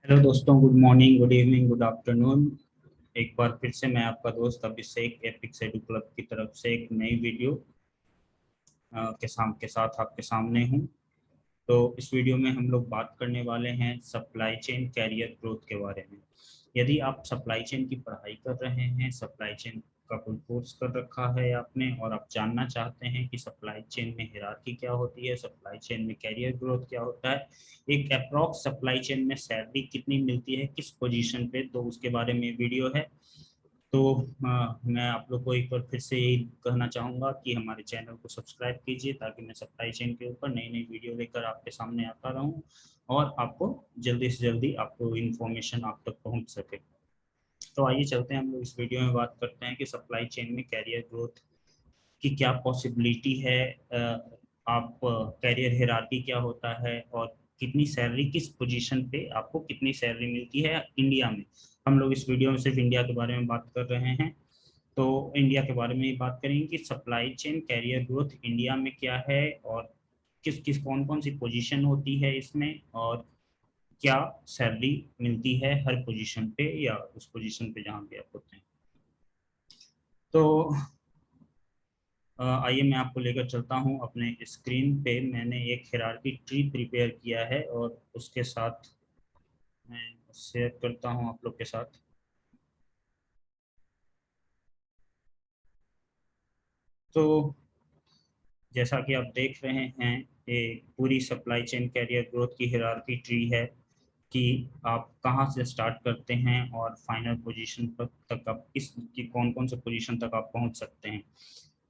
Hello दोस्तों, good morning, good evening, good afternoon. एक बार फिर से मैं आपका दोस्त अभिषेक एपिक्स एडू क्लब की तरफ से एक नई वीडियो के साथ आपके सामने हूँ। तो इस वीडियो में हम लोग बात करने वाले हैं सप्लाई चेन कैरियर ग्रोथ के बारे में। यदि आप सप्लाई चेन की पढ़ाई कर रहे हैं, सप्लाई चेन का कोई कोर्स कर रखा है आपने और आप जानना चाहते हैं कि सप्लाई चेन में हायरार्की क्या होती है, सप्लाई चेन में कैरियर ग्रोथ क्या होता है, एक अप्रॉक्स सप्लाई चेन में सैलरी कितनी मिलती है किस पोजीशन पे, तो उसके बारे में वीडियो है। तो मैं आप लोग को एक बार फिर से यही कहना चाहूँगा कि हमारे चैनल को सब्सक्राइब कीजिए ताकि मैं सप्लाई चेन के ऊपर नई नई वीडियो लेकर आपके सामने आता रहूँ और आपको जल्दी से जल्दी आपको इन्फॉर्मेशन आप तक पहुँच सके। तो आइए चलते हैं, हम लोग इस वीडियो में बात करते हैं कि सप्लाई चेन में कैरियर ग्रोथ की क्या पॉसिबिलिटी है। आप कैरियर हायरार्की क्या होता है और कितनी सैलरी किस पोजीशन पे आपको कितनी सैलरी मिलती है इंडिया में। हम लोग इस वीडियो में सिर्फ इंडिया के बारे में बात कर रहे हैं। तो इंडिया के बारे में ही बात करेंगे कि supply chain career growth India में क्या है और किस किस कौन कौन सी पोजीशन होती है इसमें और क्या सैलरी मिलती है हर पोजीशन पे या उस पोजीशन पे जहाँ पे आप होते हैं। तो आइए मैं आपको लेकर चलता हूँ अपने स्क्रीन पे। मैंने एक हायरार्की ट्री प्रिपेयर किया है और उसके साथ मैं शेयर करता हूँ आप लोग के साथ। तो जैसा कि आप देख रहे हैं, ये पूरी सप्लाई चेन कैरियर ग्रोथ की हायरार्की ट्री है कि आप कहाँ से स्टार्ट करते हैं और फाइनल पोजीशन पर तक आप किस की कौन कौन से पोजीशन तक आप पहुंच सकते हैं।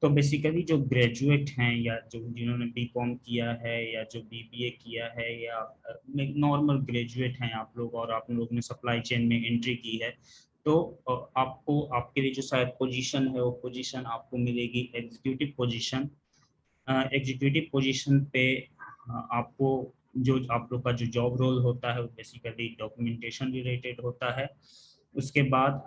तो बेसिकली जो ग्रेजुएट हैं या जो जिन्होंने बीकॉम किया है या जो बीबीए किया है या नॉर्मल ग्रेजुएट हैं आप लोग और आप लोग ने सप्लाई चेन में एंट्री की है, तो आपको आपके लिए जो शायद पोजीशन है वो पोजीशन आपको मिलेगी एग्जीक्यूटिव पोजीशन। एग्जीक्यूटिव पोजीशन पे आपको जो आप लोग का जो जॉब रोल होता है वो बेसिकली डॉक्यूमेंटेशन रिलेटेड होता है। उसके बाद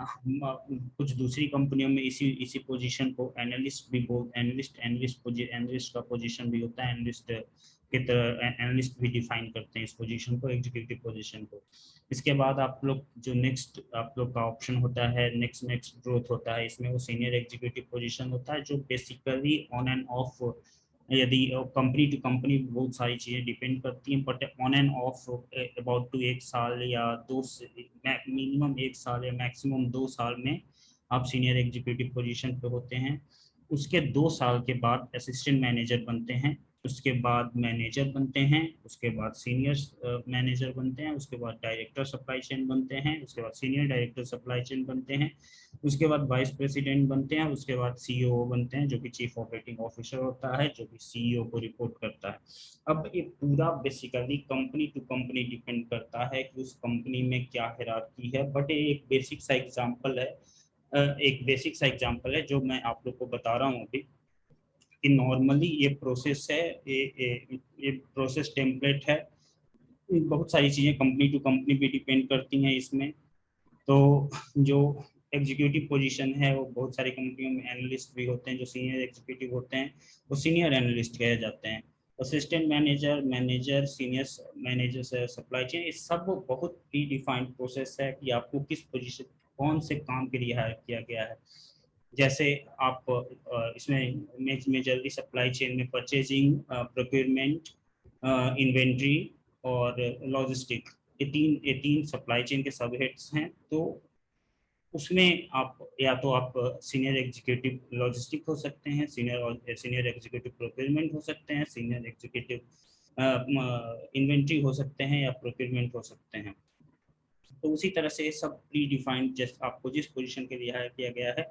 कुछ दूसरी कंपनियों में इसी इसी पोजीशन को एनालिस्ट भी बोल एनालिस्ट का पोजीशन भी होता है। एनालिस्ट की तरह एनालिस्ट भी डिफाइन करते हैं इस पोजीशन को, एग्जीक्यूटिव पोजीशन को। इसके बाद आप लोग जो नेक्स्ट आप लोग का ऑप्शन होता है, नेक्स्ट नेक्स्ट ग्रोथ होता है इसमें, वो सीनियर एग्जीक्यूटिव पोजीशन होता है जो बेसिकली ऑन एंड ऑफ, यदि कंपनी टू कंपनी बहुत सारी चीज़ें डिपेंड करती हैं, but on and off about two एक साल या दो, मिनिमम एक साल या मैक्सिमम 2 साल में आप सीनियर एग्जीक्यूटिव पोजीशन पे होते हैं। उसके 2 साल के बाद असिस्टेंट मैनेजर बनते हैं, उसके बाद मैनेजर बनते हैं, उसके बाद सीनियर मैनेजर बनते हैं, उसके बाद डायरेक्टर सप्लाई चेन बनते हैं, उसके बाद सीनियर डायरेक्टर सप्लाई चेन बनते हैं, उसके बाद वाइस प्रेसिडेंट बनते हैं, उसके बाद सीईओ बनते हैं जो कि चीफ ऑपरेटिंग ऑफिसर होता है जो कि सीईओ को रिपोर्ट करता है। अब ये पूरा basically company to company depend करता है कि उस कंपनी में क्या हायरार्की है, बट ये एक बेसिक सा एग्जांपल है। एक बेसिक सा एग्जांपल है जो मैं आप लोग को बता रहा हूँ अभी कि नॉर्मली ये प्रोसेस है, ये प्रोसेस टेम्पलेट है। बहुत सारी चीज़ें कंपनी टू कंपनी भी डिपेंड करती हैं इसमें। तो जो एग्जीक्यूटिव पोजीशन है वो बहुत सारी कंपनियों में एनालिस्ट भी होते हैं, जो सीनियर एग्जीक्यूटिव होते हैं वो सीनियर एनालिस्ट कहे जाते हैं। Assistant manager, manager, senior manager, supply chain, ये सब बहुत प्री डिफाइंड प्रोसेस है कि आपको किस पोजीशन कौन से काम के लिए हायर किया गया है। जैसे आप इसमें मेजरली सप्लाई चेन में परचेजिंग, प्रोक्योरमेंट, इन्वेंट्री और लॉजिस्टिक, ये तीन सप्लाई चेन के सब हेड्स हैं। तो उसमें आप या तो आप सीनियर एग्जीक्यूटिव लॉजिस्टिक हो सकते हैं, सीनियर एग्जीक्यूटिव प्रोक्योरमेंट हो सकते हैं, सीनियर एग्जीक्यूटिव इन्वेंट्री हो सकते हैं या प्रोक्योरमेंट हो सकते हैं। तो उसी तरह से सब प्री डिफाइंड जैसे आपको जिस पोजीशन के लिए हायर किया गया है,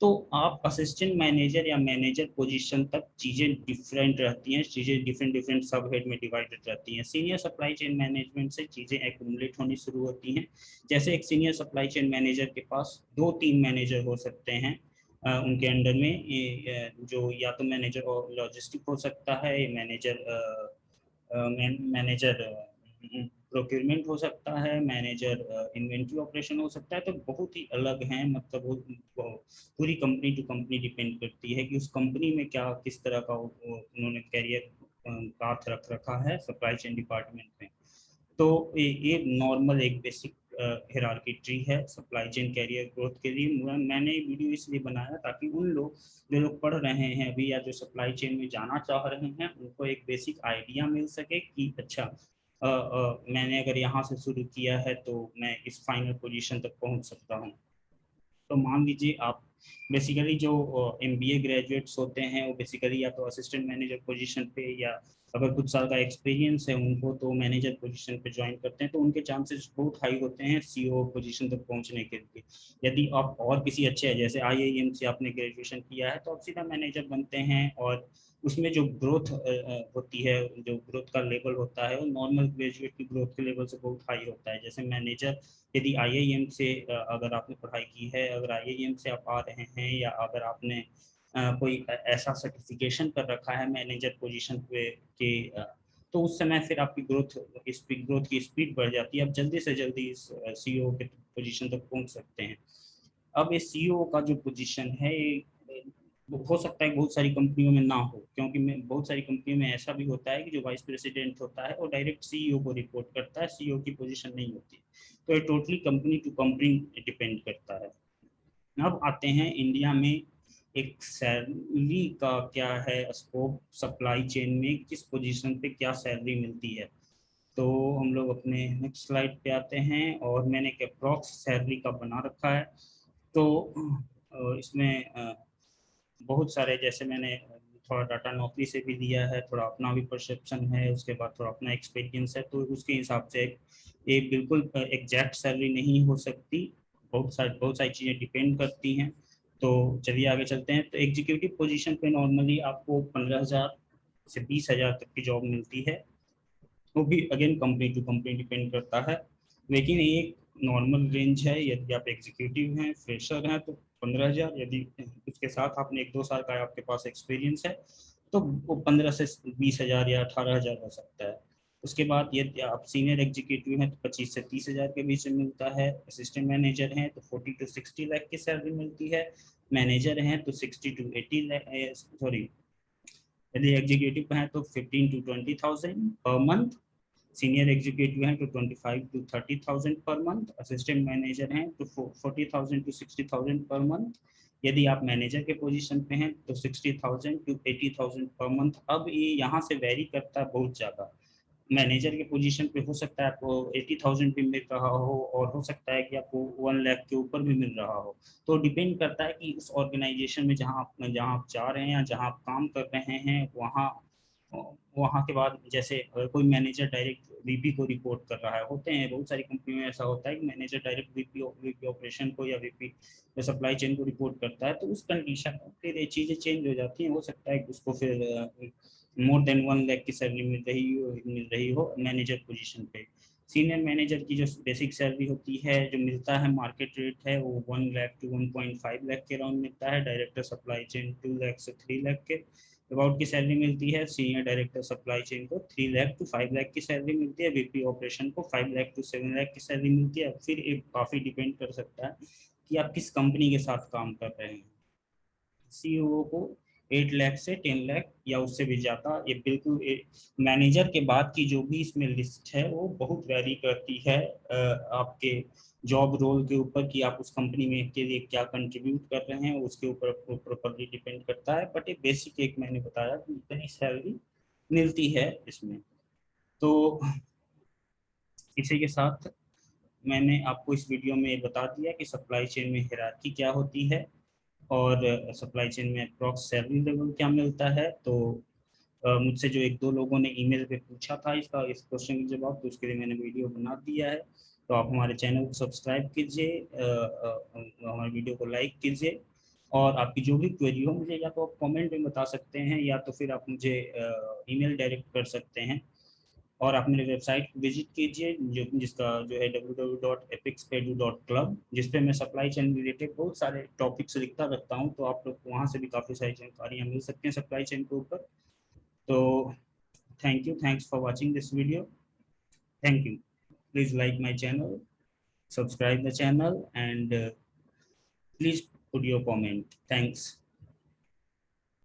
तो आप असिस्टेंट मैनेजर या मैनेजर पोजीशन तक चीज़ें डिफरेंट रहती हैं, चीज़ें डिफरेंट डिफरेंट सब हेड में डिवाइडेड रहती हैं। सीनियर सप्लाई चेन मैनेजमेंट से चीज़ें एक्यूमुलेट होनी शुरू होती हैं। जैसे एक सीनियर सप्लाई चेन मैनेजर के पास 2-3 मैनेजर हो सकते हैं उनके अंडर में, जो या तो मैनेजर और लॉजिस्टिक हो सकता है, मैनेजर मैनेजर प्रोक्योरमेंट हो सकता है, मैनेजर इन्वेंट्री ऑपरेशन हो सकता है। तो बहुत ही अलग हैं, मतलब वो पूरी कंपनी टू कंपनी डिपेंड करती है कि उस कंपनी में क्या किस तरह का उन्होंने कैरियर पाथ रख रखा है सप्लाई चेन डिपार्टमेंट में। तो ये नॉर्मल एक बेसिक हिरार्की ट्री है सप्लाई चेन कैरियर ग्रोथ के लिए। मैंने वीडियो इसलिए बनाया ताकि उन लोग जो लोग पढ़ रहे हैं अभी या जो सप्लाई चेन में जाना चाह रहे हैं उनको एक बेसिक आइडिया मिल सके कि अच्छा मैंने अगर यहाँ से शुरू किया है तो मैं इस फाइनल पोजीशन तक पहुँच सकता हूँ। तो मान लीजिए आप बेसिकली जो एमबीए ग्रेजुएट्स होते हैं वो बेसिकली या तो असिस्टेंट मैनेजर पोजीशन पे या अगर कुछ साल का एक्सपीरियंस है उनको तो मैनेजर पोजीशन पे ज्वाइन करते हैं, तो उनके चांसेस बहुत हाई होते हैं सीईओ पोजीशन तक पहुंचने के लिए। यदि आप और किसी अच्छे है जैसे आईआईएम से आपने ग्रेजुएशन किया है तो आप सीधा मैनेजर बनते हैं, और उसमें जो ग्रोथ होती है, जो ग्रोथ का लेवल होता है वो नॉर्मल ग्रेजुएट की ग्रोथ के लेवल से बहुत हाई होता है। जैसे मैनेजर यदि आईआईएम से अगर आपने पढ़ाई की है, अगर आईआईएम से आप आ रहे हैं या अगर आपने कोई ऐसा सर्टिफिकेशन कर रखा है मैनेजर पोजीशन पे के तो उस समय फिर आपकी ग्रोथ की स्पीड बढ़ जाती है, आप जल्दी से जल्दी इस सीईओ के पोजीशन तक पहुंच सकते हैं। अब ये सीईओ का जो पोजीशन है हो सकता है बहुत सारी कंपनियों में ना हो, क्योंकि बहुत सारी कंपनियों में ऐसा भी होता है कि जो वाइस प्रेसिडेंट होता है वो डायरेक्ट सीईओ को रिपोर्ट करता है, सीईओ की पोजीशन नहीं होती। तो ये totally company to company depend करता है। अब आते हैं इंडिया में एक सैलरी का क्या है स्कोप, सप्लाई चेन में किस पोजीशन पे क्या सैलरी मिलती है। तो हम लोग अपने नेक्स्ट स्लाइड पे आते हैं और मैंने एक अप्रॉक्स सैलरी का बना रखा है। तो इसमें बहुत सारे जैसे मैंने थोड़ा डाटा नौकरी से भी दिया है, थोड़ा अपना भी परसेप्शन है, उसके बाद थोड़ा अपना एक्सपीरियंस है, तो उसके हिसाब से एक बिल्कुल एग्जैक्ट सैलरी नहीं हो सकती, बहुत सारी चीज़ें डिपेंड करती हैं। तो चलिए आगे चलते हैं। तो एग्जीक्यूटिव पोजीशन पे नॉर्मली आपको 15,000 से 20,000 तक की जॉब मिलती है, वो भी again company to company depend करता है। लेकिन एक नॉर्मल रेंज है, यदि आप एग्जीक्यूटिव हैं फ्रेशर हैं तो 15,000, यदि उसके साथ आपने 1-2 साल का आपके पास एक्सपीरियंस है तो वो 15 से 20,000 या 18,000 हो सकता है। उसके बाद यदि आप सीनियर एग्जीक्यूटिव हैं तो 25 से 30,000 के बीच में मिलता है। असिस्टेंट मैनेजर हैं तो 40 to 60 लाख की सैलरी मिलती है। मैनेजर हैं तो 60 to 80 लाख, सॉरी, यदि एग्जीक्यूटिव हैं तो 15 to 20,000 per month. Senior executive हैं तो 25 to 30,000 per month. Assistant manager हैं तो 40,000 to 60,000 पर मंथ। यदि आप मैनेजर के पोजीशन पे हैं तो 60,000 to 80,000 पर मंथ। अब ये यहाँ से वेरी करता है बहुत ज़्यादा। मैनेजर के पोजीशन पे हो सकता है आपको 80,000 भी मिल रहा हो और हो सकता है कि आपको 1 लाख के ऊपर भी मिल रहा हो। तो डिपेंड करता है कि उस ऑर्गेनाइजेशन में जहाँ आप जा रहे हैं या जहाँ आप काम कर रहे हैं वहाँ वहाँ के बाद जैसे अगर कोई मैनेजर डायरेक्ट वीपी को रिपोर्ट कर रहा है, होते हैं बहुत सारी कंपनी में ऐसा होता है कि मैनेजर डायरेक्ट वीपी ऑपरेशन को या वीपी सप्लाई चेन को रिपोर्ट करता है, तो उस कंडीशन में फिर ये चीज़ें चेंज हो जाती हैं। हो सकता है कि उसको फिर मोर देन 1 लाख की सैलरी मिल रही हो मैनेजर पोजीशन पे। सीनियर मैनेजर की जो बेसिक सैलरी होती है जो मिलता है मार्केट रेट है वो 1 लाख to 1.5 लाख के अराउंड मिलता है। डायरेक्टर सप्लाई चेन 2 लाख से 3 लाख के अबाउट की सैलरी मिलती है। सीनियर डायरेक्टर सप्लाई चेन को 3 लाख to 5 लाख की सैलरी मिलती है। वीपी ऑपरेशन को 5 लाख to 7 लाख की सैलरी मिलती है। फिर एक काफ़ी डिपेंड कर सकता है कि आप किस कंपनी के साथ काम कर रहे हैं। सीईओ को 8 लाख से 10 लाख या उससे भी ज़्यादा, ये बिल्कुल मैनेजर के बाद की जो भी इसमें लिस्ट है वो बहुत वैरी करती है आपके जॉब रोल के ऊपर कि आप उस कंपनी में के लिए क्या कंट्रीब्यूट कर रहे हैं, उसके ऊपर प्रॉपरली डिपेंड करता है। बट ये बेसिक एक मैंने बताया कि इतनी सैलरी मिलती है इसमें। तो इसी के साथ मैंने आपको इस वीडियो में बता दिया कि सप्लाई चेन में हायरार्की क्या होती है और सप्लाई चेन में अप्रॉक्स सैलरी लेवल क्या मिलता है। तो मुझसे जो 1-2 लोगों ने ईमेल पे पूछा था इस क्वेश्चन का जवाब, तो उसके लिए मैंने वीडियो बना दिया है। तो आप हमारे चैनल को सब्सक्राइब कीजिए, हमारे वीडियो को लाइक कीजिए, और आपकी जो भी क्वेरी हो मुझे या तो आप कमेंट में बता सकते हैं या तो फिर आप मुझे ईमेल डायरेक्ट कर सकते हैं। और आप मेरे वेबसाइट विजिट कीजिए जिसका जो है www.epicsedu.club, जिस पे मैं सप्लाई चेन रिलेटेड बहुत सारे टॉपिक्स लिखता रहता हूँ, तो आप लोग वहाँ से भी काफ़ी सारी जानकारियाँ मिल सकती हैं सप्लाई चेन के ऊपर। तो thanks for watching this video. Thank you. Please like my channel, subscribe the channel, and please put your comment. Thanks.